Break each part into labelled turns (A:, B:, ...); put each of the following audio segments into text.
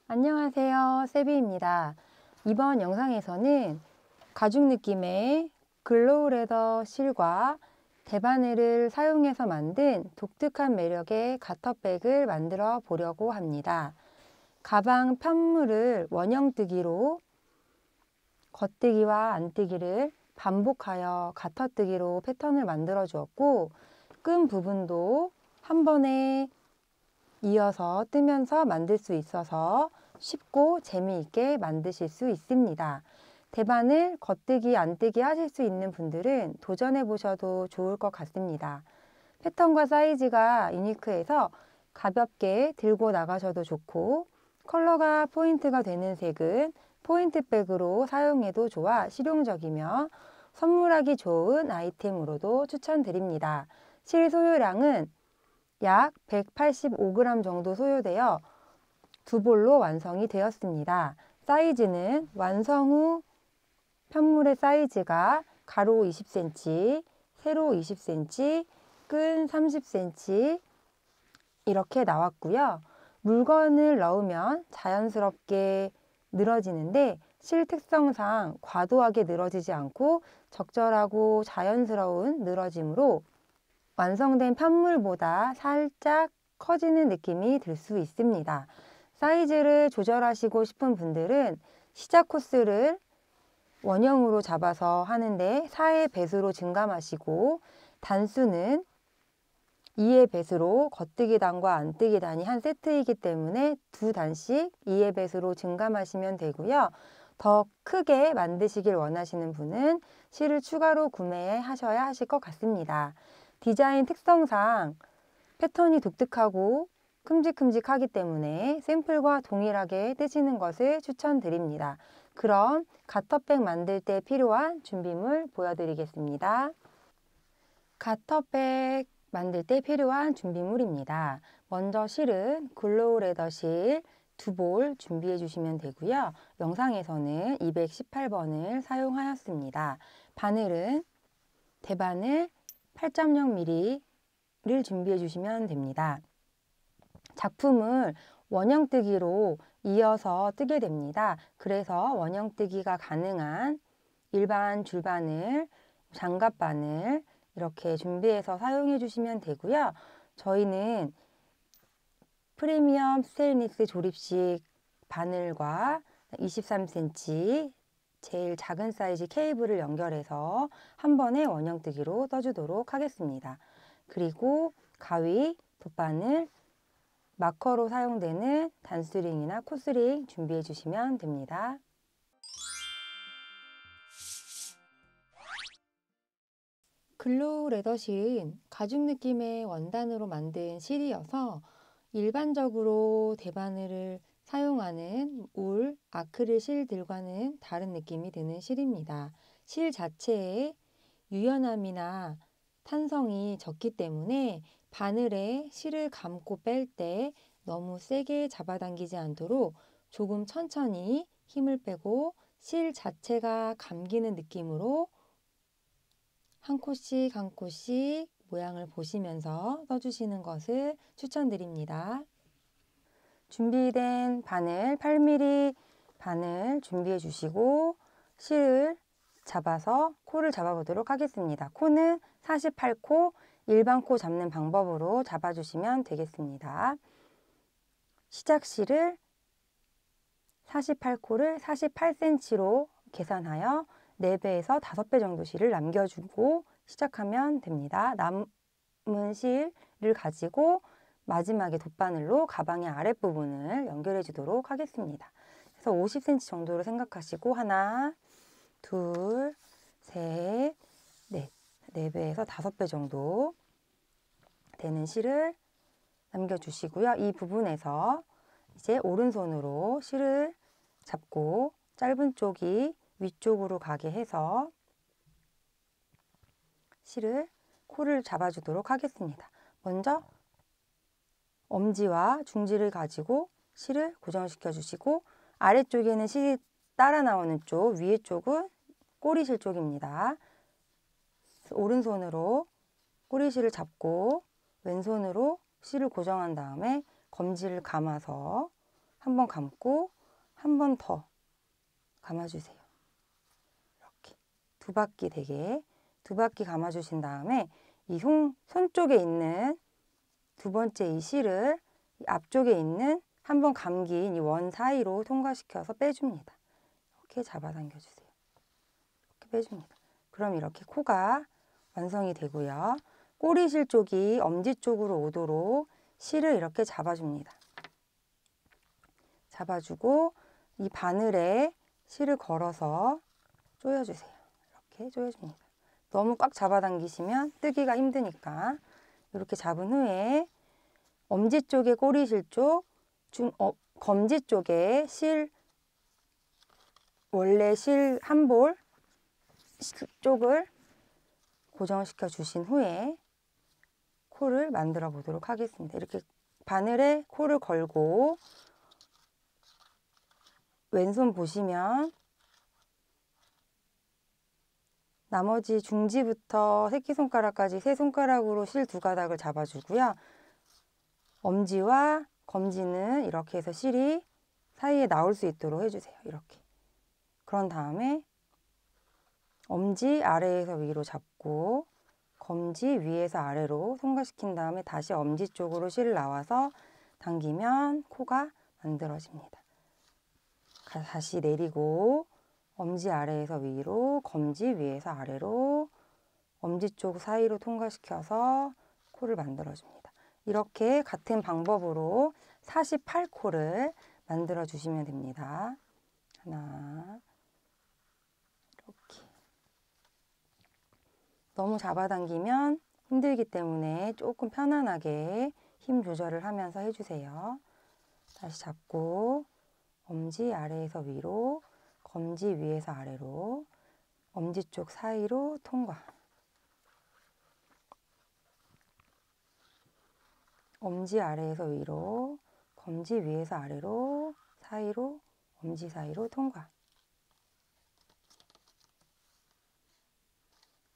A: 안녕하세요, 세비입니다. 이번 영상에서는 가죽 느낌의 글로우 레더 실과 대바늘을 사용해서 만든 독특한 매력의 가터백을 만들어 보려고 합니다. 가방 편물을 원형뜨기로 겉뜨기와 안뜨기를 반복하여 가터뜨기로 패턴을 만들어 주었고, 끈 부분도 한 번에 이어서 뜨면서 만들 수 있어서 쉽고 재미있게 만드실 수 있습니다. 대바늘 겉뜨기 안뜨기 하실 수 있는 분들은 도전해 보셔도 좋을 것 같습니다. 패턴과 사이즈가 유니크해서 가볍게 들고 나가셔도 좋고, 컬러가 포인트가 되는 색은 포인트백으로 사용해도 좋아 실용적이며 선물하기 좋은 아이템으로도 추천드립니다. 실 소요량은 약 185g 정도 소요되어 두 볼로 완성이 되었습니다. 사이즈는 완성 후 편물의 사이즈가 가로 20cm, 세로 20cm, 끈 30cm 이렇게 나왔고요. 물건을 넣으면 자연스럽게 늘어지는데 실 특성상 과도하게 늘어지지 않고 적절하고 자연스러운 늘어짐으로 완성된 편물보다 살짝 커지는 느낌이 들 수 있습니다. 사이즈를 조절하시고 싶은 분들은 시작 코스를 원형으로 잡아서 하는데 4의 배수로 증감하시고, 단수는 2의 배수로 겉뜨기 단과 안뜨기 단이 한 세트이기 때문에 두 단씩 2의 배수로 증감하시면 되고요. 더 크게 만드시길 원하시는 분은 실을 추가로 구매하셔야 하실 것 같습니다. 디자인 특성상 패턴이 독특하고 큼직큼직하기 때문에 샘플과 동일하게 뜨시는 것을 추천드립니다. 그럼 가터백 만들 때 필요한 준비물 보여드리겠습니다. 가터백 만들 때 필요한 준비물입니다. 먼저 실은 글로우 레더 실 2볼 준비해 주시면 되고요. 영상에서는 218번을 사용하였습니다. 바늘은 대바늘 8.0mm를 준비해 주시면 됩니다. 작품을 원형뜨기로 이어서 뜨게 됩니다. 그래서 원형뜨기가 가능한 일반 줄바늘, 장갑바늘 이렇게 준비해서 사용해 주시면 되고요. 저희는 프리미엄 스테인리스 조립식 바늘과 23cm 제일 작은 사이즈 케이블을 연결해서 한 번에 원형뜨기로 떠주도록 하겠습니다. 그리고 가위, 돗바늘, 마커로 사용되는 단스링이나 코스링 준비해 주시면 됩니다. 글로우 레더 실은 가죽 느낌의 원단으로 만든 실이어서 일반적으로 대바늘을 사용하는 울, 아크릴 실들과는 다른 느낌이 드는 실입니다. 실 자체의 유연함이나 탄성이 적기 때문에 바늘에 실을 감고 뺄 때 너무 세게 잡아당기지 않도록 조금 천천히 힘을 빼고 실 자체가 감기는 느낌으로 한 코씩 한 코씩 모양을 보시면서 떠주시는 것을 추천드립니다. 준비된 바늘 8mm 바늘 준비해 주시고 실을 잡아서 코를 잡아보도록 하겠습니다. 코는 48코 일반 코 잡는 방법으로 잡아주시면 되겠습니다. 시작실을 48코를 48cm로 계산하여 4배에서 5배 정도 실을 남겨주고 시작하면 됩니다. 남은 실을 가지고 마지막에 돗바늘로 가방의 아랫부분을 연결해 주도록 하겠습니다. 그래서 50cm 정도로 생각하시고 하나, 둘, 셋, 넷, 4배에서 5배 정도 되는 실을 남겨주시고요. 이 부분에서 이제 오른손으로 실을 잡고 짧은 쪽이 위쪽으로 가게 해서 실을 코를 잡아주도록 하겠습니다. 먼저 엄지와 중지를 가지고 실을 고정시켜 주시고 아래쪽에는 실이 따라 나오는 쪽, 위에 쪽은 꼬리실 쪽입니다. 오른손으로 꼬리실을 잡고 왼손으로 실을 고정한 다음에 검지를 감아서 한 번 감고 한 번 더 감아주세요. 이렇게 두 바퀴 되게 두 바퀴 감아주신 다음에 이 손 쪽에 있는 두 번째 이 실을 이 앞쪽에 있는 한 번 감긴 이 원 사이로 통과시켜서 빼줍니다. 이렇게 잡아당겨주세요. 이렇게 빼줍니다. 그럼 이렇게 코가 완성이 되고요. 꼬리실 쪽이 엄지 쪽으로 오도록 실을 이렇게 잡아줍니다. 잡아주고 이 바늘에 실을 걸어서 조여주세요. 이렇게 조여줍니다. 너무 꽉 잡아당기시면 뜨기가 힘드니까 이렇게 잡은 후에 엄지 쪽에 꼬리실 쪽, 검지 쪽에 실, 원래 실 한 볼 쪽을 고정시켜 주신 후에 코를 만들어 보도록 하겠습니다. 이렇게 바늘에 코를 걸고 왼손 보시면 나머지 중지부터 새끼손가락까지 세 손가락으로 실 두 가닥을 잡아주고요. 엄지와 검지는 이렇게 해서 실이 사이에 나올 수 있도록 해주세요. 이렇게. 그런 다음에 엄지 아래에서 위로 잡고 검지 위에서 아래로 통과시킨 다음에 다시 엄지 쪽으로 실을 나와서 당기면 코가 만들어집니다. 다시 내리고 엄지 아래에서 위로, 검지 위에서 아래로 엄지 쪽 사이로 통과시켜서 코를 만들어줍니다. 이렇게 같은 방법으로 48코를 만들어 주시면 됩니다. 하나, 이렇게. 너무 잡아당기면 힘들기 때문에 조금 편안하게 힘 조절을 하면서 해주세요. 다시 잡고 엄지 아래에서 위로, 검지 위에서 아래로, 엄지 쪽 사이로 통과. 엄지 아래에서 위로, 검지 위에서 아래로, 사이로, 엄지 사이로 통과.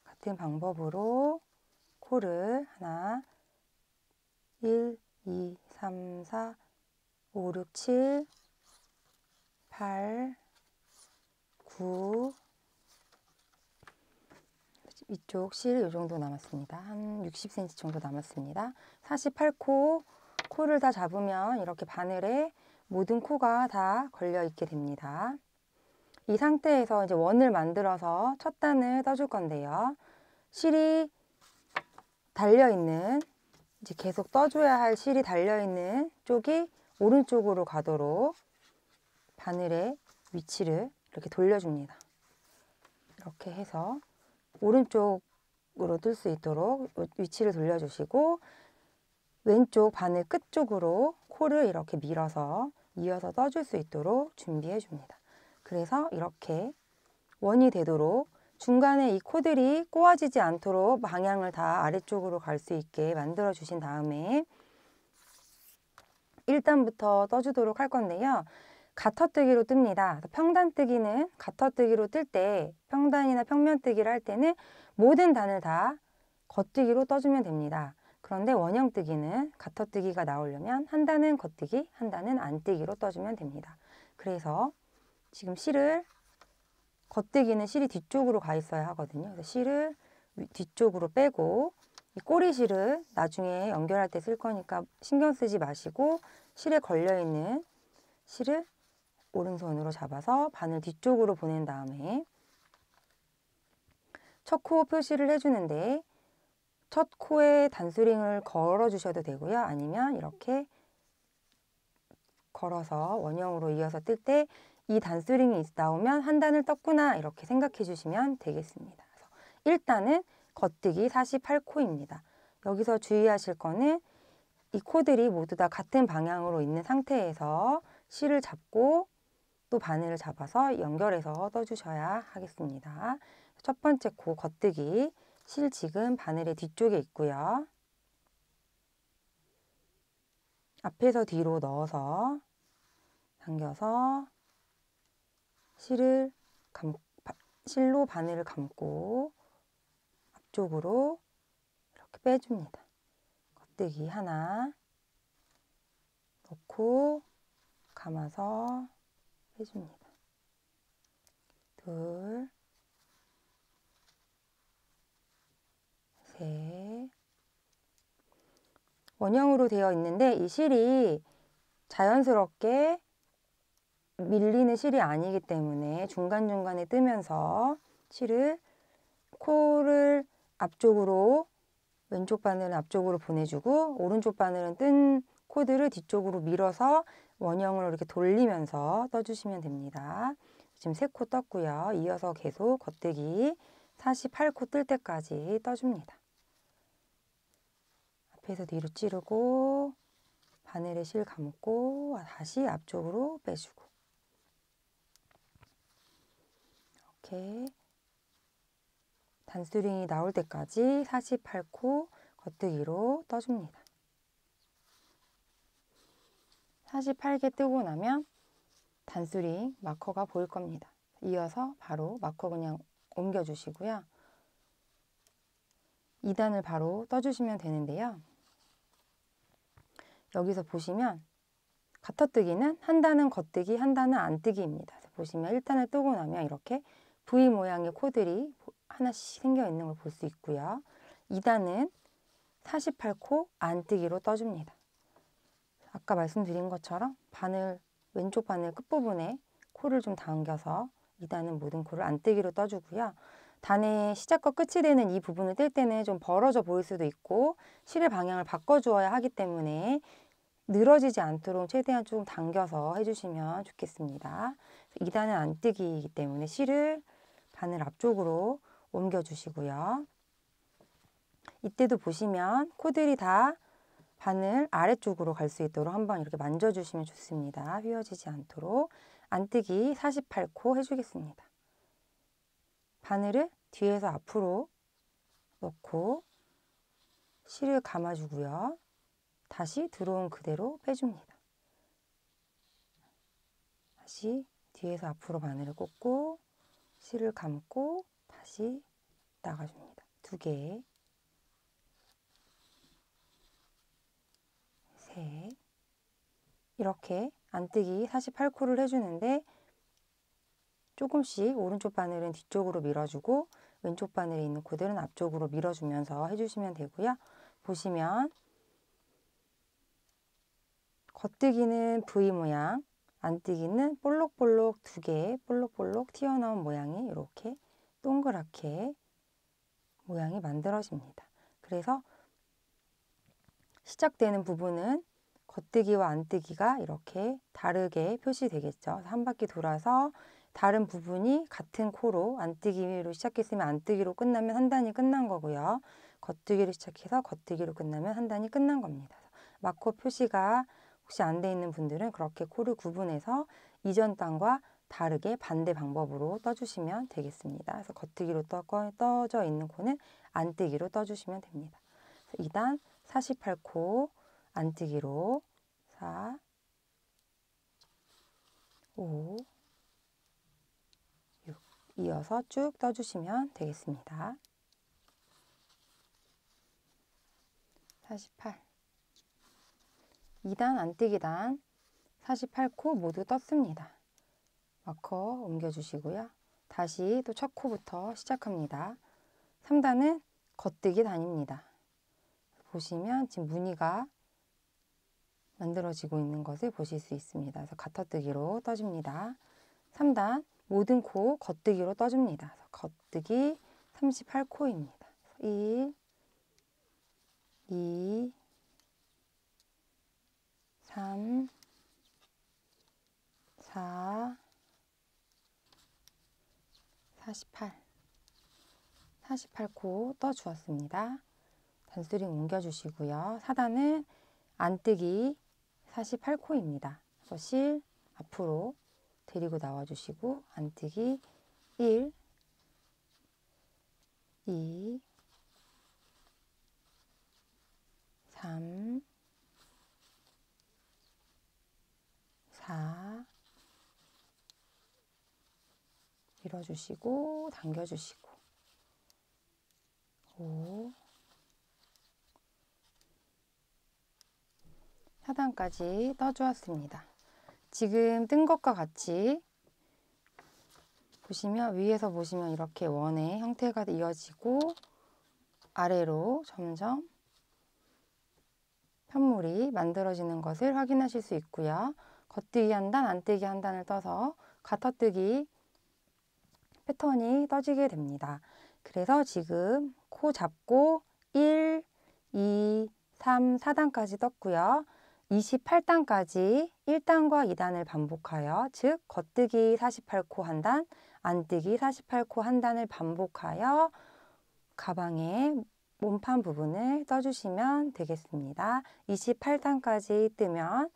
A: 같은 방법으로 코를 하나, 1, 2, 3, 4, 5, 6, 7, 8, 9, 이쪽 실 이 정도 남았습니다. 한 60cm 정도 남았습니다. 48코, 코를 다 잡으면 이렇게 바늘에 모든 코가 다 걸려 있게 됩니다. 이 상태에서 이제 원을 만들어서 첫 단을 떠줄 건데요. 실이 달려있는, 이제 계속 떠줘야 할 실이 달려있는 쪽이 오른쪽으로 가도록 바늘의 위치를 이렇게 돌려줍니다. 이렇게 해서 오른쪽으로 뜰 수 있도록 위치를 돌려주시고 왼쪽 바늘 끝 쪽으로 코를 이렇게 밀어서 이어서 떠줄 수 있도록 준비해 줍니다. 그래서 이렇게 원이 되도록 중간에 이 코들이 꼬아지지 않도록 방향을 다 아래쪽으로 갈 수 있게 만들어 주신 다음에 1단부터 떠주도록 할 건데요. 가터뜨기로 뜹니다. 평단뜨기는 가터뜨기로 뜰 때, 평단이나 평면뜨기를 할 때는 모든 단을 다 겉뜨기로 떠주면 됩니다. 그런데 원형뜨기는 가터뜨기가 나오려면 한 단은 겉뜨기, 한 단은 안뜨기로 떠주면 됩니다. 그래서 지금 실을 겉뜨기는 실이 뒤쪽으로 가 있어야 하거든요. 그래서 실을 뒤쪽으로 빼고 이 꼬리실을 나중에 연결할 때 쓸 거니까 신경 쓰지 마시고 실에 걸려있는 실을 오른손으로 잡아서 바늘 뒤쪽으로 보낸 다음에 첫 코 표시를 해주는데 첫 코에 단수링을 걸어 주셔도 되고요. 아니면 이렇게 걸어서 원형으로 이어서 뜰 때 이 단수링이 나오면 한 단을 떴구나 이렇게 생각해 주시면 되겠습니다. 그래서 1단은 겉뜨기 48코입니다. 여기서 주의하실 거는 이 코들이 모두 다 같은 방향으로 있는 상태에서 실을 잡고 또 바늘을 잡아서 연결해서 떠주셔야 하겠습니다. 첫 번째 코 겉뜨기, 실 지금 바늘의 뒤쪽에 있고요. 앞에서 뒤로 넣어서 당겨서 실로 바늘을 감고 앞쪽으로 이렇게 빼줍니다. 겉뜨기 하나 넣고 감아서 빼줍니다. 둘, 셋. 원형으로 되어 있는데 이 실이 자연스럽게 밀리는 실이 아니기 때문에 중간중간에 뜨면서 실을 코를 앞쪽으로 왼쪽 바늘은 앞쪽으로 보내주고 오른쪽 바늘은 뜬 코드를 뒤쪽으로 밀어서 원형으로 이렇게 돌리면서 떠주시면 됩니다. 지금 3코 떴고요. 이어서 계속 겉뜨기 48코 뜰 때까지 떠줍니다. 앞에서 뒤로 찌르고 바늘에 실 감고 다시 앞쪽으로 빼주고 이렇게 단수링이 나올 때까지 48코 겉뜨기로 떠줍니다. 48개 뜨고 나면 단수링 마커가 보일 겁니다. 이어서 바로 마커 그냥 옮겨주시고요. 2단을 바로 떠주시면 되는데요. 여기서 보시면 가터뜨기는 한 단은 겉뜨기, 한 단은 안뜨기입니다. 보시면 1단을 뜨고 나면 이렇게 V 모양의 코들이 하나씩 생겨 있는 걸 볼 수 있고요. 2단은 48코 안뜨기로 떠줍니다. 아까 말씀드린 것처럼 왼쪽 바늘 끝부분에 코를 좀 당겨서 2단은 모든 코를 안뜨기로 떠주고요. 단의 시작과 끝이 되는 이 부분을 뜰 때는 좀 벌어져 보일 수도 있고 실의 방향을 바꿔주어야 하기 때문에 늘어지지 않도록 최대한 좀 당겨서 해주시면 좋겠습니다. 2단은 안뜨기이기 때문에 실을 바늘 앞쪽으로 옮겨주시고요. 이때도 보시면 코들이 다 바늘 아래쪽으로 갈 수 있도록 한번 이렇게 만져주시면 좋습니다. 휘어지지 않도록 안뜨기 48코 해주겠습니다. 바늘을 뒤에서 앞으로 넣고 실을 감아주고요. 다시 들어온 그대로 빼줍니다. 다시 뒤에서 앞으로 바늘을 꽂고 실을 감고 다시 나가줍니다. 2개, 셋. 이렇게 안뜨기 48코를 해주는데 조금씩 오른쪽 바늘은 뒤쪽으로 밀어주고 왼쪽 바늘에 있는 코들은 앞쪽으로 밀어주면서 해주시면 되고요. 보시면 겉뜨기는 V 모양, 안뜨기는 볼록볼록 2개, 볼록볼록 튀어나온 모양이 이렇게 동그랗게 모양이 만들어집니다. 그래서 시작되는 부분은 겉뜨기와 안뜨기가 이렇게 다르게 표시되겠죠. 한 바퀴 돌아서 다른 부분이 같은 코로 안뜨기로 시작했으면 안뜨기로 끝나면 한 단이 끝난 거고요. 겉뜨기로 시작해서 겉뜨기로 끝나면 한 단이 끝난 겁니다. 마커 표시가 혹시 안 돼 있는 분들은 그렇게 코를 구분해서 이전 단과 다르게 반대 방법으로 떠주시면 되겠습니다. 그래서 겉뜨기로 떠져 있는 코는 안뜨기로 떠주시면 됩니다. 2단 48코 안뜨기로 4, 5, 6 이어서 쭉 떠주시면 되겠습니다. 48 2단 안뜨기단 48코 모두 떴습니다. 마커 옮겨주시고요. 다시 또 첫 코부터 시작합니다. 3단은 겉뜨기 단입니다. 보시면 지금 무늬가 만들어지고 있는 것을 보실 수 있습니다. 그래서 가터뜨기로 떠줍니다. 3단 모든 코 겉뜨기로 떠줍니다. 겉뜨기 38코입니다. 1, 2, 3, 4, 48, 48코 떠주었습니다. 단수링 옮겨주시고요. 4단은 안뜨기 48코입니다. 그래서 실 앞으로 데리고 나와주시고 안뜨기 1, 2, 3, 4 밀어주시고 당겨주시고 5 4단까지 떠주었습니다. 지금 뜬 것과 같이 보시면 위에서 보시면 이렇게 원의 형태가 이어지고 아래로 점점 편물이 만들어지는 것을 확인하실 수 있고요. 겉뜨기 한 단, 안뜨기 한 단을 떠서 가터뜨기 패턴이 떠지게 됩니다. 그래서 지금 코 잡고 1, 2, 3, 4단까지 떴고요. 28단까지 1단과 2단을 반복하여, 즉 겉뜨기 48코 한 단, 안뜨기 48코 한 단을 반복하여 가방의 몸판 부분을 떠주시면 되겠습니다. 28단까지 뜨면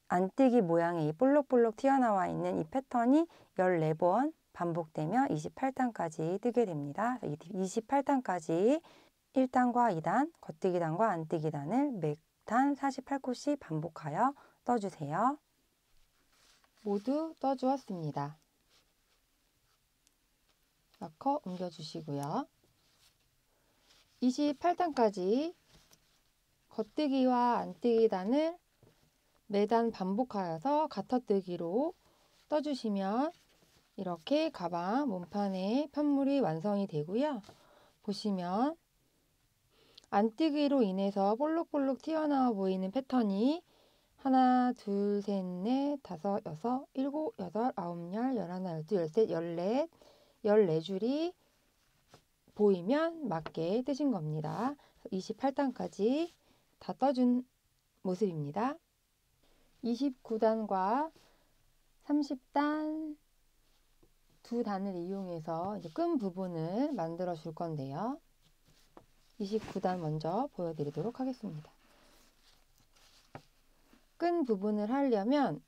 A: 안뜨기 모양의 이 볼록볼록 튀어나와 있는 이 패턴이 14번 반복되며 28단까지 뜨게 됩니다. 28단까지 1단과 2단, 겉뜨기 단과 안뜨기 단을 매 단 48코씩 반복하여 떠주세요. 모두 떠주었습니다. 마커 옮겨주시고요. 28단까지 겉뜨기와 안뜨기 단을 매단 반복하여서 가터뜨기로 떠주시면 이렇게 가방 몸판의 편물이 완성이 되고요. 보시면 안뜨기로 인해서 볼록볼록 튀어나와 보이는 패턴이 하나, 둘, 셋, 넷, 다섯, 여섯, 일곱, 여덟, 아홉, 열, 열하나, 열둘, 열셋, 열넷, 14줄이 보이면 맞게 뜨신 겁니다. 28단까지 다 떠준 모습입니다. 29단과 30단 두 단을 이용해서 이제 끈 부분을 만들어 줄 건데요. 29단 먼저 보여드리도록 하겠습니다. 끈 부분을 하려면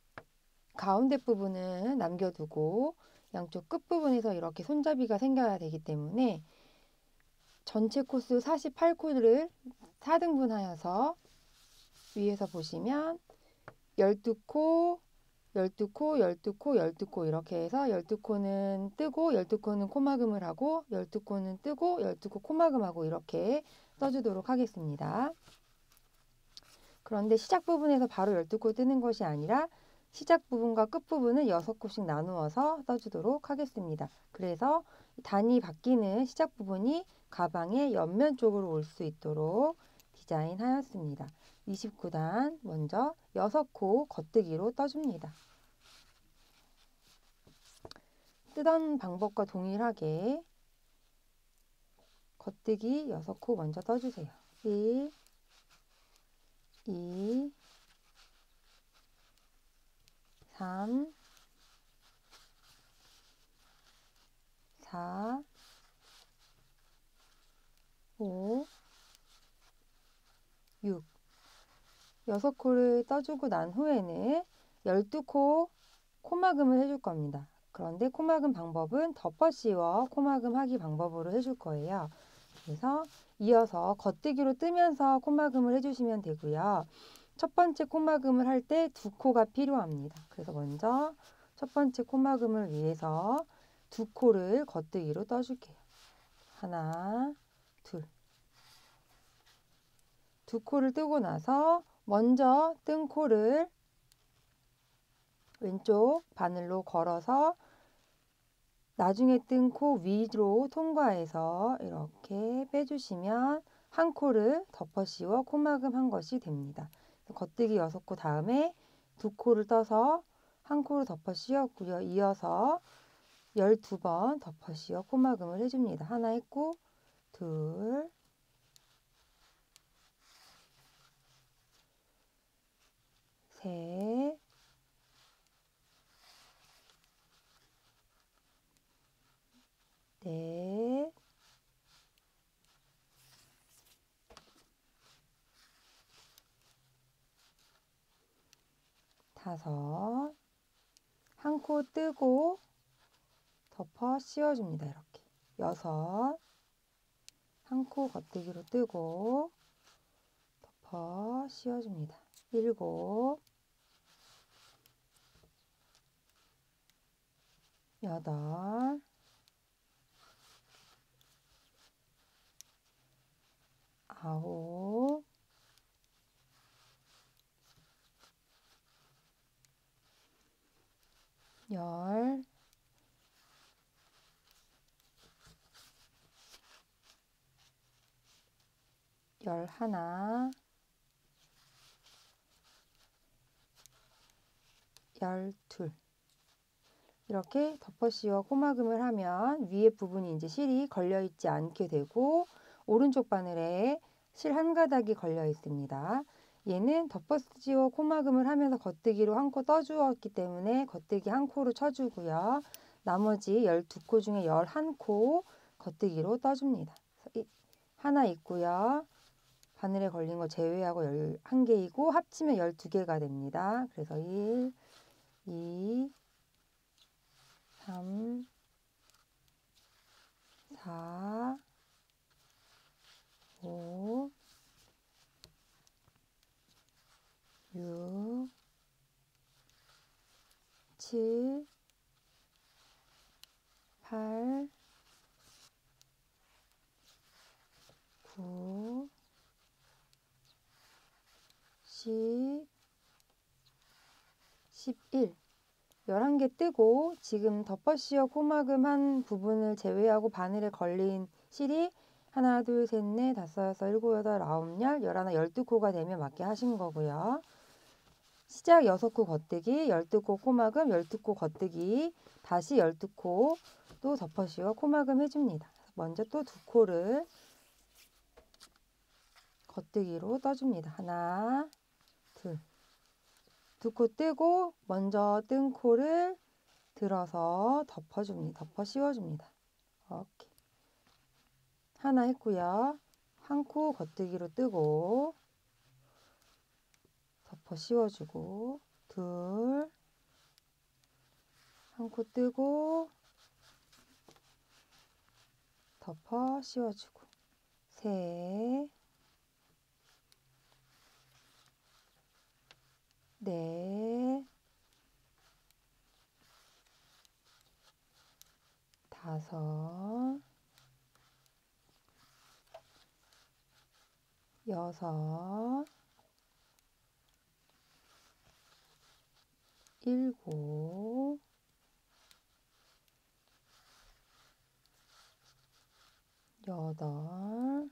A: 가운데 부분은 남겨두고 양쪽 끝부분에서 이렇게 손잡이가 생겨야 되기 때문에 전체 코스 48코를 4등분 하여서 위에서 보시면 12코, 12코, 12코, 12코 이렇게 해서 12코는 뜨고 12코는 코막음을 하고 12코는 뜨고 12코 코막음하고 이렇게 떠주도록 하겠습니다. 그런데 시작 부분에서 바로 12코 뜨는 것이 아니라 시작 부분과 끝 부분을 6코씩 나누어서 떠주도록 하겠습니다. 그래서 단이 바뀌는 시작 부분이 가방의 옆면 쪽으로 올 수 있도록 디자인하였습니다. 29단 먼저 6코 겉뜨기로 떠줍니다. 뜨던 방법과 동일하게 겉뜨기 6코 먼저 떠주세요. 1, 2, 3, 4, 5, 6. 6코를 떠주고 난 후에는 12코 코막음을 해줄 겁니다. 그런데 코막음 방법은 덮어 씌워 코막음 하기 방법으로 해줄 거예요. 그래서 이어서 겉뜨기로 뜨면서 코막음을 해주시면 되고요. 첫 번째 코막음을 할 때 2코가 필요합니다. 그래서 먼저 첫 번째 코막음을 위해서 2코를 겉뜨기로 떠줄게요. 하나, 둘. 2코를 뜨고 나서 먼저 뜬 코를 왼쪽 바늘로 걸어서 나중에 뜬 코 위로 통과해서 이렇게 빼주시면 한 코를 덮어 씌워 코막음 한 것이 됩니다. 겉뜨기 6코 다음에 2코를 떠서 한 코를 덮어 씌웠고요. 이어서 12번 덮어 씌워 코막음을 해줍니다. 하나 했고 둘, 셋, 넷, 다섯, 한 코 뜨고 덮어 씌워줍니다. 이렇게 여섯, 한 코 겉뜨기로 뜨고 덮어 씌워줍니다. 일곱, 여덟, 아홉, 열, 열하나, 열둘. 이렇게 덮어 씌워 코막음을 하면 위에 부분이 이제 실이 걸려 있지 않게 되고 오른쪽 바늘에 실 한 가닥이 걸려 있습니다. 얘는 덮어 씌워 코막음을 하면서 겉뜨기로 한 코 떠주었기 때문에 겉뜨기 한 코로 쳐주고요. 나머지 12코 중에 11코 겉뜨기로 떠줍니다. 하나 있고요. 바늘에 걸린 거 제외하고 11개이고 합치면 12개가 됩니다. 그래서 1, 2, 3, 4, 5, 6, 7, 8, 9, 10, 11. 11개 뜨고 지금 덮어 씌워 코막음 한 부분을 제외하고 바늘에 걸린 실이 하나, 둘, 셋, 넷, 다섯, 여섯, 일곱, 여덟, 아홉, 열, 열하나, 12코가 되면 맞게 하신 거고요. 시작 6코 겉뜨기, 12코 코막음, 12코 겉뜨기, 다시 12코 또 덮어 씌워 코막음 해줍니다. 먼저 또 2코를 겉뜨기로 떠줍니다. 하나, 둘. 2코 뜨고 먼저 뜬 코를 들어서 덮어줍니다. 덮어 씌워줍니다. 이렇게 하나 했고요. 한 코 겉뜨기로 뜨고 덮어 씌워주고 둘, 한 코 뜨고 덮어 씌워주고 셋, 넷, 다섯, 여섯, 일곱, 여덟,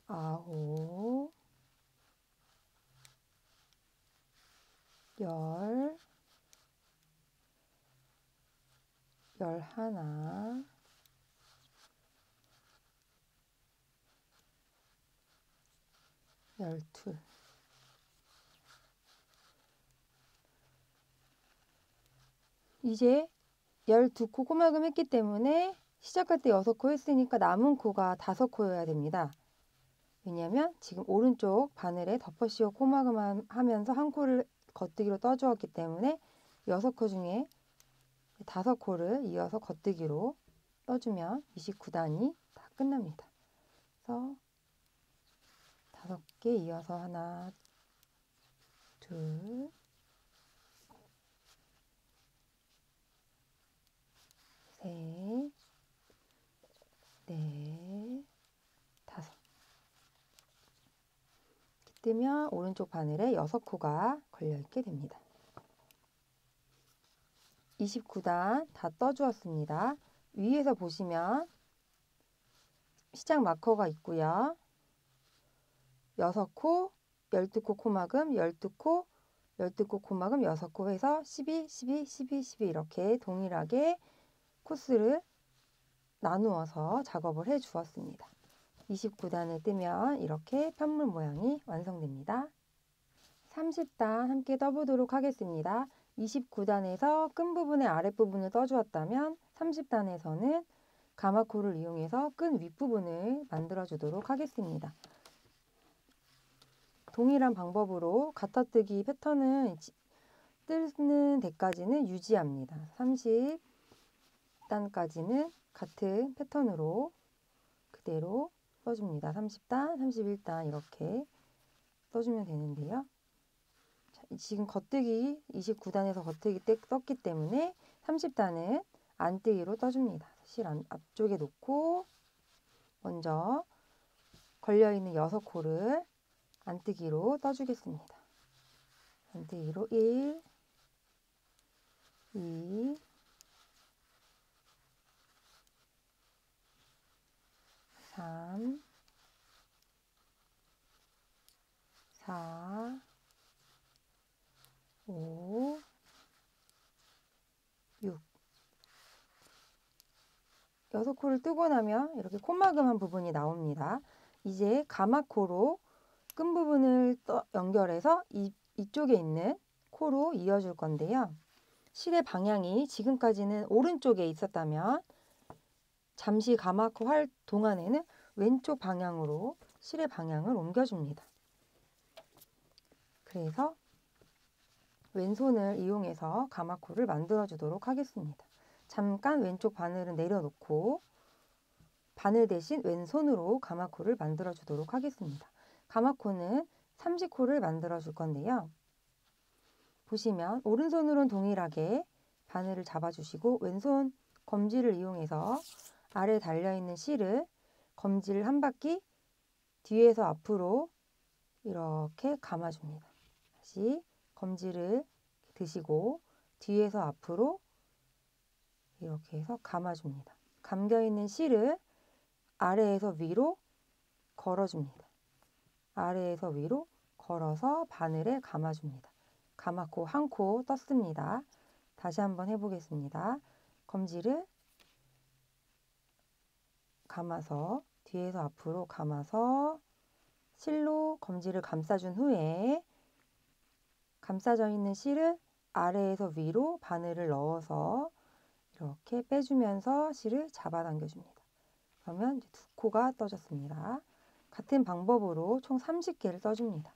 A: 아홉, 열, 열하나, 열둘. 이제 12코 코막음 했기 때문에 시작할 때 6코 했으니까 남은 코가 5코여야 됩니다. 왜냐하면 지금 오른쪽 바늘에 덮어 씌워 코막음 하면서 한 코를 겉뜨기로 떠주었기 때문에 6코 중에 5코를 이어서 겉뜨기로 떠주면 29단이 다 끝납니다. 그래서 5개 이어서 하나, 둘, 셋, 넷, 다섯. 뜨면 오른쪽 바늘에 6코가 걸려있게 됩니다. 29단 다 떠주었습니다. 위에서 보시면 시작 마커가 있고요. 6코, 12코 코막음, 12코, 12코 코막음, 6코 해서 12, 12, 12, 12 이렇게 동일하게 코스를 나누어서 작업을 해 주었습니다. 29단을 뜨면 이렇게 편물 모양이 완성됩니다. 30단 함께 떠보도록 하겠습니다. 29단에서 끈 부분의 아랫부분을 떠주었다면 30단에서는 가마코를 이용해서 끈 윗부분을 만들어 주도록 하겠습니다. 동일한 방법으로 가타뜨기 패턴은 뜨는 데까지는 유지합니다. 30단까지는 같은 패턴으로 그대로 떠줍니다. 30단, 31단 이렇게 떠주면 되는데요. 지금 겉뜨기 29단에서 겉뜨기 떴기 때문에 30단은 안뜨기로 떠줍니다. 실 앞쪽에 놓고 먼저 걸려있는 6코를 안뜨기로 떠주겠습니다. 안뜨기로 1, 2, 3, 4, 5, 6. 6코를 뜨고 나면 이렇게 콧마금한 부분이 나옵니다. 이제 가마코로 끈 부분을 연결해서 이쪽에 있는 코로 이어줄 건데요. 실의 방향이 지금까지는 오른쪽에 있었다면 잠시 가마코 할 동안에는 왼쪽 방향으로 실의 방향을 옮겨줍니다. 그래서 왼손을 이용해서 가마코를 만들어 주도록 하겠습니다. 잠깐 왼쪽 바늘은 내려놓고 바늘 대신 왼손으로 가마코를 만들어 주도록 하겠습니다. 가마코는 30코를 만들어 줄 건데요. 보시면 오른손으로는 동일하게 바늘을 잡아주시고 왼손 검지를 이용해서 아래에 달려있는 실을 검지를 한 바퀴 뒤에서 앞으로 이렇게 감아줍니다. 다시 검지를 드시고 뒤에서 앞으로 이렇게 해서 감아줍니다. 감겨있는 실을 아래에서 위로 걸어줍니다. 아래에서 위로 걸어서 바늘에 감아줍니다. 가마코 한 코 떴습니다. 다시 한번 해보겠습니다. 검지를 감아서 뒤에서 앞으로 감아서 실로 검지를 감싸준 후에 감싸져 있는 실을 아래에서 위로 바늘을 넣어서 이렇게 빼주면서 실을 잡아당겨줍니다. 그러면 이제 2코가 떠졌습니다. 같은 방법으로 총 30개를 떠줍니다.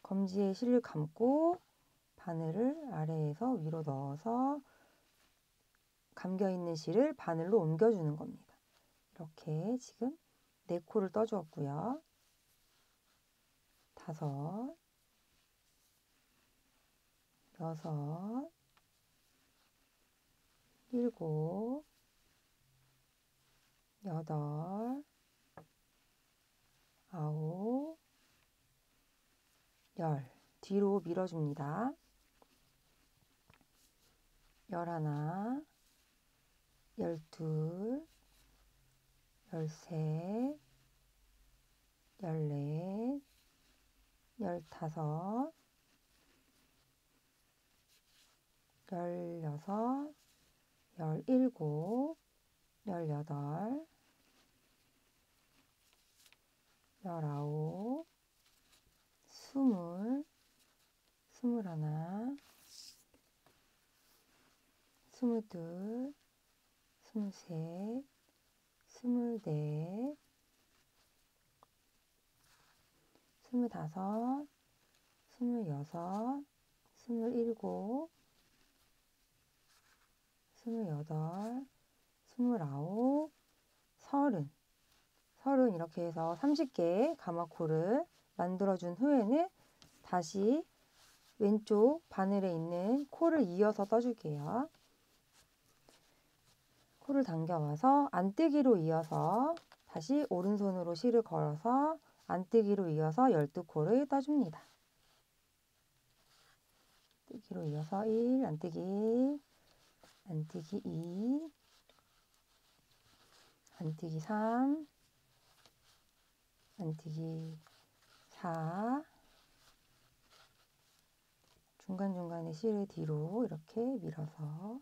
A: 검지에 실을 감고 바늘을 아래에서 위로 넣어서 감겨있는 실을 바늘로 옮겨주는 겁니다. 이렇게 지금 4코를 떠주었고요. 5, 6, 7, 8, 9, 10. 뒤로 밀어줍니다. 11, 12, 13, 14, 15, 16, 17, 18, 19, 20, 21, 22, 23, 24, 25, 26, 27, 28, 29, 30. 30 이렇게 해서 30개의 가마코를 만들어준 후에는 다시 왼쪽 바늘에 있는 코를 이어서 떠줄게요. 코를 당겨와서 안뜨기로 이어서 다시 오른손으로 실을 걸어서 안뜨기로 이어서 12코를 떠줍니다. 뜨기로 이어서 1, 안뜨기, 안뜨기 2, 안뜨기 3, 안뜨기 4, 중간중간에 실을 뒤로 이렇게 밀어서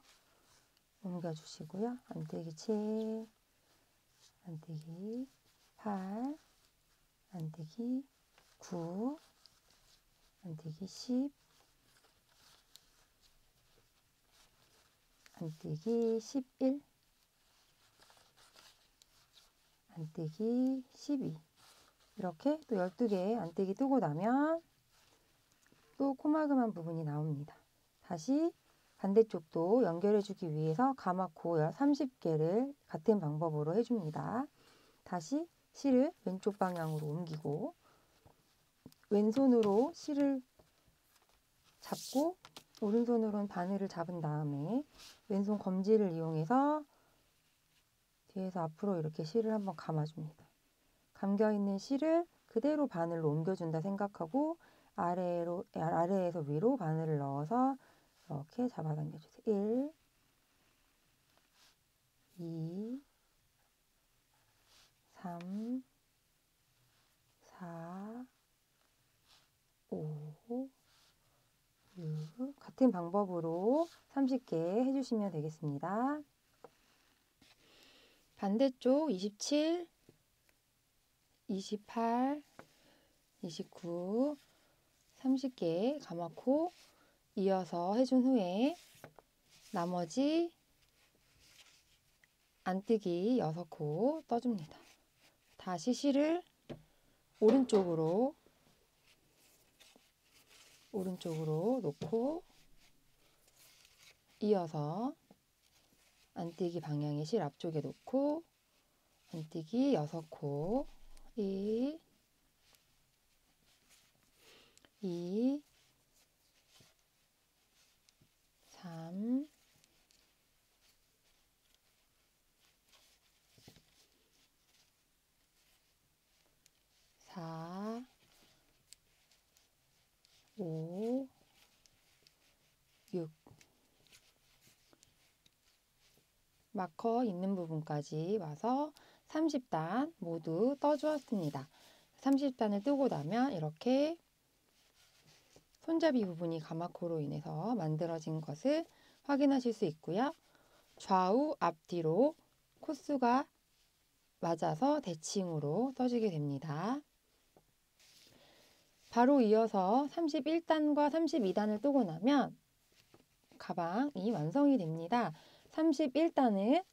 A: 옮겨주시고요. 안뜨기 7, 안뜨기 8, 안뜨기 9, 안뜨기 10, 안뜨기 11, 안뜨기 12. 이렇게 또 12개의 안뜨기 뜨고 나면 또 코마금한 부분이 나옵니다. 다시 반대쪽도 연결해주기 위해서 가마코 30개를 같은 방법으로 해줍니다. 다시 실을 왼쪽 방향으로 옮기고 왼손으로 실을 잡고 오른손으로는 바늘을 잡은 다음에 왼손 검지를 이용해서 뒤에서 앞으로 이렇게 실을 한번 감아줍니다. 감겨있는 실을 그대로 바늘로 옮겨준다 생각하고 아래에서 위로 바늘을 넣어서 이렇게 잡아당겨주세요. 1, 2, 3, 4, 5, 6. 같은 방법으로 30개 해주시면 되겠습니다. 반대쪽 27, 28, 29, 30개 감았고 이어서 해준 후에 나머지 안뜨기 6코 떠줍니다. 다시 실을 오른쪽으로 놓고 이어서 안뜨기 방향의 실 앞쪽에 놓고 안뜨기 6코 1, 2, 3, 4, 5, 6. 마커 있는 부분까지 와서 30단 모두 떠주었습니다. 30단을 뜨고 나면 이렇게 손잡이 부분이 가마코로 인해서 만들어진 것을 확인하실 수 있고요. 좌우 앞뒤로 코스가 맞아서 대칭으로 떠주게 됩니다. 바로 이어서 31단과 32단을 뜨고 나면 가방이 완성이 됩니다. 31단은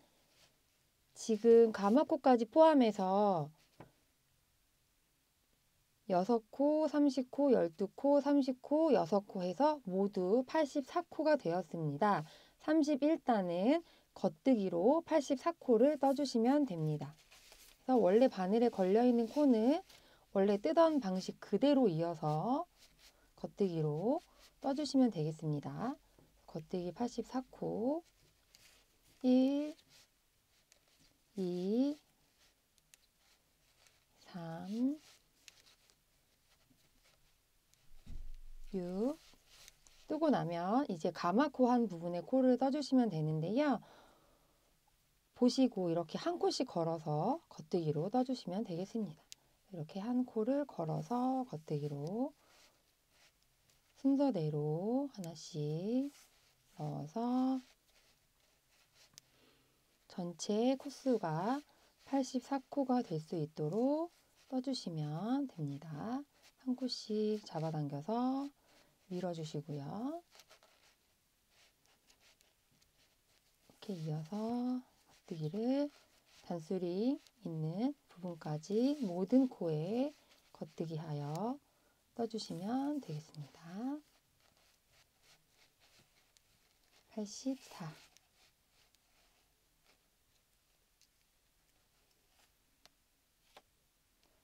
A: 지금 가마코까지 포함해서 6코, 30코, 12코, 30코, 6코 해서 모두 84코가 되었습니다. 31단은 겉뜨기로 84코를 떠주시면 됩니다. 그래서 원래 바늘에 걸려있는 코는 원래 뜨던 방식 그대로 이어서 겉뜨기로 떠주시면 되겠습니다. 겉뜨기 84코 1, 2, 3, 6 뜨고 나면 이제 가마코 한 부분에 코를 떠주시면 되는데요. 보시고 이렇게 한 코씩 걸어서 겉뜨기로 떠주시면 되겠습니다. 이렇게 한 코를 걸어서 겉뜨기로 순서대로 하나씩 넣어서 전체 코스가 84코가 될 수 있도록 떠주시면 됩니다. 한 코씩 잡아당겨서 밀어주시고요. 이렇게 이어서 겉뜨기를 단수리 있는 부분까지 모든 코에 겉뜨기 하여 떠주시면 되겠습니다. 84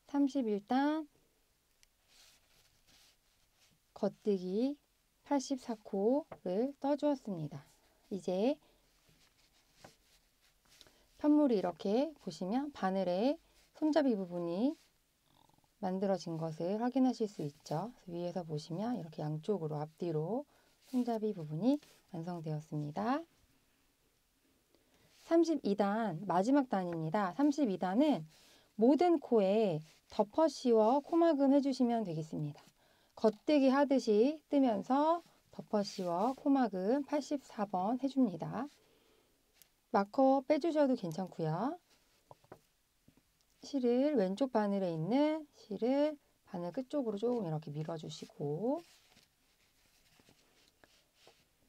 A: 31단 겉뜨기 84코를 떠주었습니다. 이제 편물이 이렇게 보시면 바늘에 손잡이 부분이 만들어진 것을 확인하실 수 있죠. 위에서 보시면 이렇게 양쪽으로 앞뒤로 손잡이 부분이 완성되었습니다. 32단 마지막 단입니다. 32단은 모든 코에 덮어 씌워 코막음 해주시면 되겠습니다. 겉뜨기 하듯이 뜨면서 덮어 씌워 코막음 84번 해줍니다. 마커 빼주셔도 괜찮고요. 실을 왼쪽 바늘에 있는 실을 바늘 끝쪽으로 조금 이렇게 밀어주시고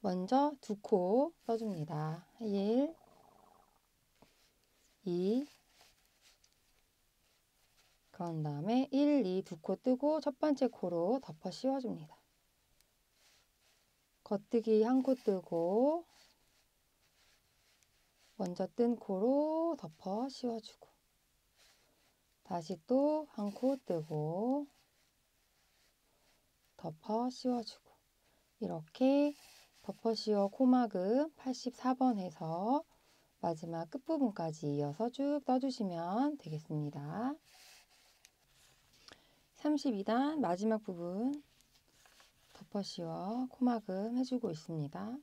A: 먼저 2코 떠줍니다. 1, 2 그런 다음에 1, 2 2코 뜨고 첫 번째 코로 덮어 씌워줍니다. 겉뜨기 한 코 뜨고 먼저 뜬 코로 덮어 씌워주고 다시 또 한 코 뜨고 덮어 씌워주고 이렇게 덮어 씌워 코막음 84번 해서 마지막 끝부분까지 이어서 쭉 떠주시면 되겠습니다. 32단 마지막 부분 덮어씌워 코막음 해주고 있습니다.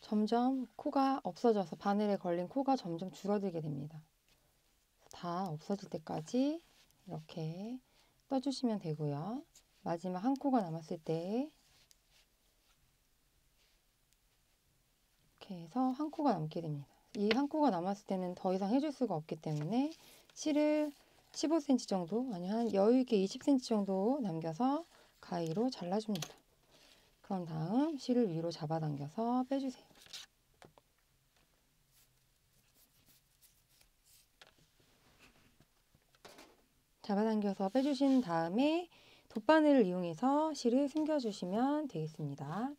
A: 점점 코가 없어져서 바늘에 걸린 코가 점점 줄어들게 됩니다. 다 없어질 때까지 이렇게 떠주시면 되고요. 마지막 한 코가 남았을 때 이렇게 해서 한 코가 남게 됩니다. 이 한 코가 남았을 때는 더 이상 해줄 수가 없기 때문에 실을 15cm 정도, 아니면 한 여유있게 20cm 정도 남겨서 가위로 잘라줍니다. 그런 다음 실을 위로 잡아당겨서 빼주세요. 잡아당겨서 빼주신 다음에 돗바늘을 이용해서 실을 숨겨주시면 되겠습니다.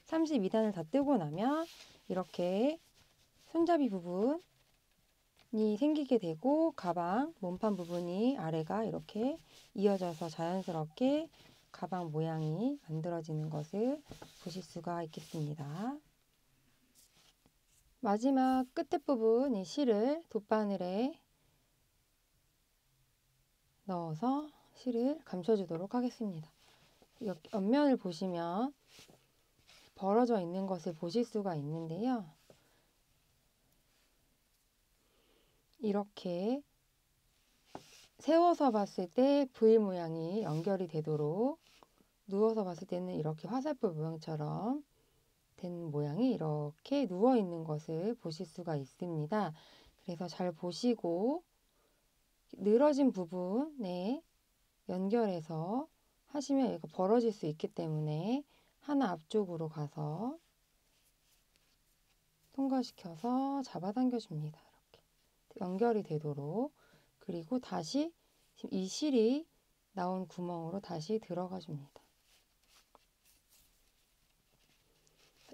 A: 32단을 다 뜨고 나면 이렇게 손잡이 부분이 생기게 되고 가방 몸판 부분이 아래가 이렇게 이어져서 자연스럽게 가방 모양이 만들어지는 것을 보실 수가 있겠습니다. 마지막 끝에 부분 이 실을 돗바늘에 넣어서 실을 감춰주도록 하겠습니다. 옆면을 보시면 벌어져 있는 것을 보실 수가 있는데요. 이렇게 세워서 봤을 때 V 모양이 연결이 되도록, 누워서 봤을 때는 이렇게 화살표 모양처럼 된 모양이 이렇게 누워 있는 것을 보실 수가 있습니다. 그래서 잘 보시고 늘어진 부분에 연결해서 하시면 얘가 벌어질 수 있기 때문에 하나 앞쪽으로 가서 통과시켜서 잡아당겨 줍니다. 이렇게 연결이 되도록. 그리고 다시 지금 이 실이 나온 구멍으로 다시 들어가 줍니다.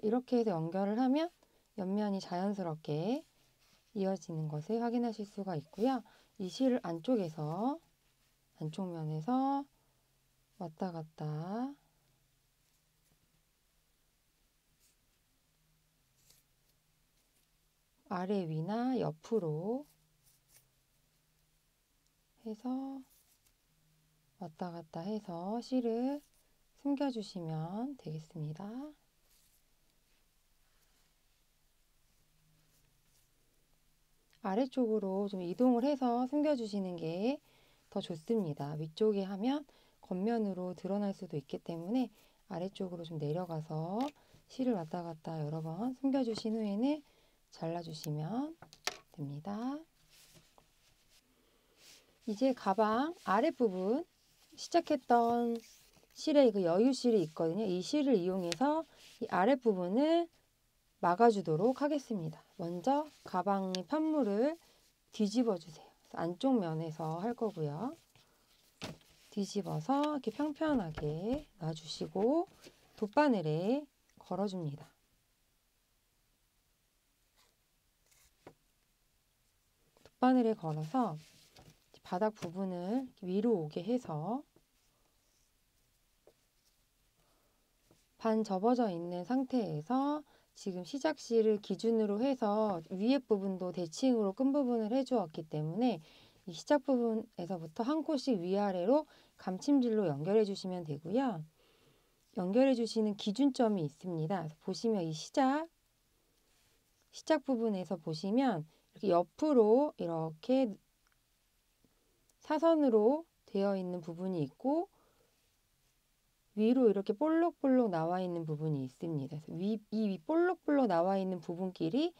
A: 이렇게 해서 연결을 하면 옆면이 자연스럽게 이어지는 것을 확인하실 수가 있고요. 이 실 안쪽에서, 안쪽 면에서 왔다 갔다 아래 위나 옆으로 해서 왔다 갔다 해서 실을 숨겨주시면 되겠습니다. 아래쪽으로 좀 이동을 해서 숨겨주시는 게 더 좋습니다. 위쪽에 하면 겉면으로 드러날 수도 있기 때문에 아래쪽으로 좀 내려가서 실을 왔다 갔다 여러 번 숨겨주신 후에는 잘라주시면 됩니다. 이제 가방 아랫부분 시작했던 실에 그 여유실이 있거든요. 이 실을 이용해서 이 아랫부분을 막아주도록 하겠습니다. 먼저 가방의 편물을 뒤집어 주세요. 안쪽 면에서 할 거고요. 뒤집어서 이렇게 평평하게 놔주시고 돗바늘에 걸어줍니다. 돗바늘에 걸어서 바닥 부분을 위로 오게 해서 반 접어져 있는 상태에서 지금 시작실을 기준으로 해서 위에 부분도 대칭으로 끈 부분을 해주었기 때문에 이 시작 부분에서부터 한 코씩 위아래로 감침질로 연결해 주시면 되고요. 연결해 주시는 기준점이 있습니다. 그래서 보시면 이 시작 부분에서 보시면 이렇게 옆으로 이렇게 사선으로 되어 있는 부분이 있고 위로 이렇게 볼록볼록 나와 있는 부분이 있습니다. 그래서 이 볼록볼록 나와 있는 부분끼리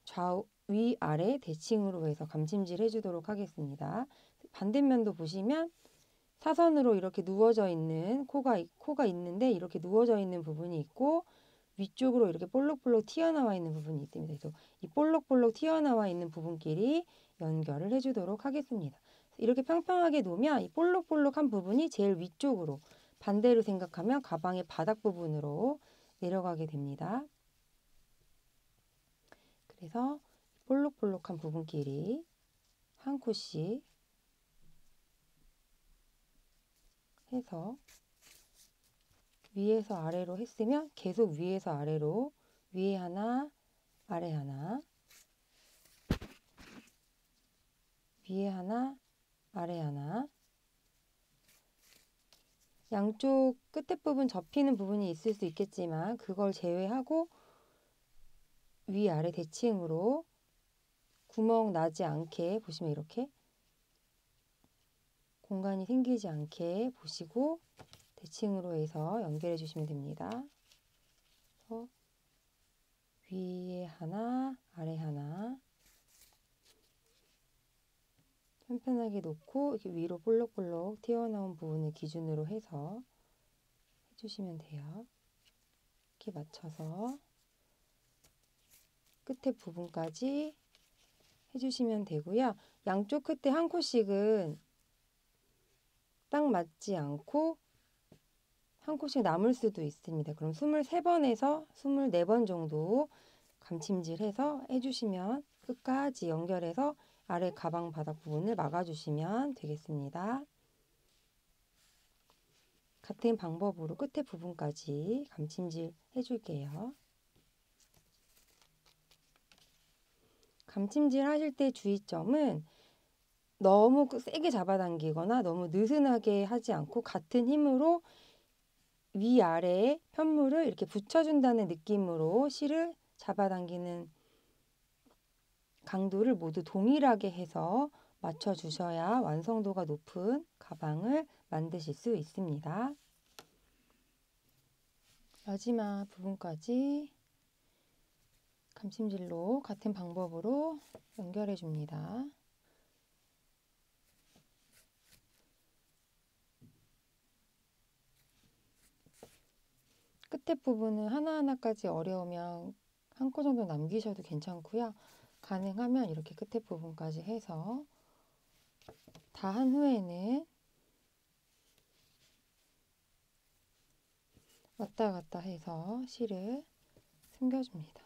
A: 좌우, 위, 아래 대칭으로 해서 감침질 해주도록 하겠습니다. 반대면도 보시면 사선으로 이렇게 누워져 있는 코가 있는데 이렇게 누워져 있는 부분이 있고 위쪽으로 이렇게 볼록볼록 튀어나와 있는 부분이 있습니다. 그래서 이 볼록볼록 튀어나와 있는 부분끼리 연결을 해주도록 하겠습니다. 이렇게 평평하게 놓으면 이 볼록볼록한 부분이 제일 위쪽으로, 반대로 생각하면 가방의 바닥 부분으로 내려가게 됩니다. 그래서 볼록볼록한 부분끼리 한 코씩 해서 위에서 아래로 했으면 계속 위에서 아래로, 위에 하나, 아래 하나, 위에 하나, 아래 하나, 양쪽 끝에 부분 접히는 부분이 있을 수 있겠지만 그걸 제외하고 위아래 대칭으로 구멍 나지 않게 보시면 이렇게 공간이 생기지 않게 보시고 대칭으로 해서 연결해 주시면 됩니다. 그래서 위에 하나, 아래 하나 편편하게 놓고 이렇게 위로 볼록볼록 튀어나온 부분을 기준으로 해서 해주시면 돼요. 이렇게 맞춰서 끝에 부분까지 해주시면 되고요. 양쪽 끝에 한 코씩은 딱 맞지 않고 한 코씩 남을 수도 있습니다. 그럼 23번에서 24번 정도 감침질해서 해주시면 끝까지 연결해서 아래 가방 바닥 부분을 막아주시면 되겠습니다. 같은 방법으로 끝에 부분까지 감침질 해줄게요. 감침질 하실 때 주의점은 너무 세게 잡아당기거나 너무 느슨하게 하지 않고 같은 힘으로 위아래에 편물을 이렇게 붙여준다는 느낌으로 실을 잡아당기는 강도를 모두 동일하게 해서 맞춰주셔야 완성도가 높은 가방을 만드실 수 있습니다. 마지막 부분까지 감침질로 같은 방법으로 연결해 줍니다. 끝에 부분은 하나하나까지 어려우면 한 코 정도 남기셔도 괜찮고요. 가능하면 이렇게 끝에 부분까지 해서 다 한 후에는 왔다 갔다 해서 실을 숨겨줍니다.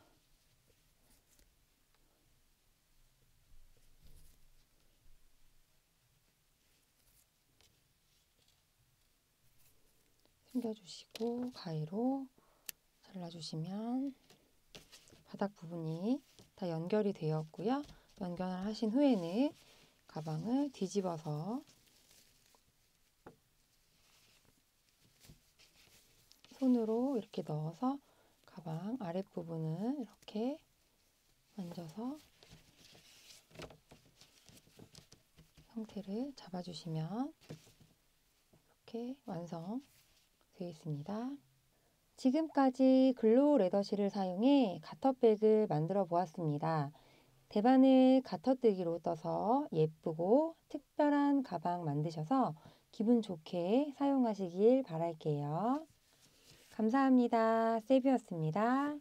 A: 숨겨주시고 가위로 잘라주시면 바닥 부분이 다 연결이 되었고요. 연결을 하신 후에는 가방을 뒤집어서 손으로 이렇게 넣어서 가방 아랫부분을 이렇게 만져서 형태를 잡아주시면 이렇게 완성되어 있습니다. 지금까지 글로우 레더실을 사용해 가터백을 만들어 보았습니다. 대반을 가터뜨기로 떠서 예쁘고 특별한 가방 만드셔서 기분 좋게 사용하시길 바랄게요. 감사합니다. 세비였습니다.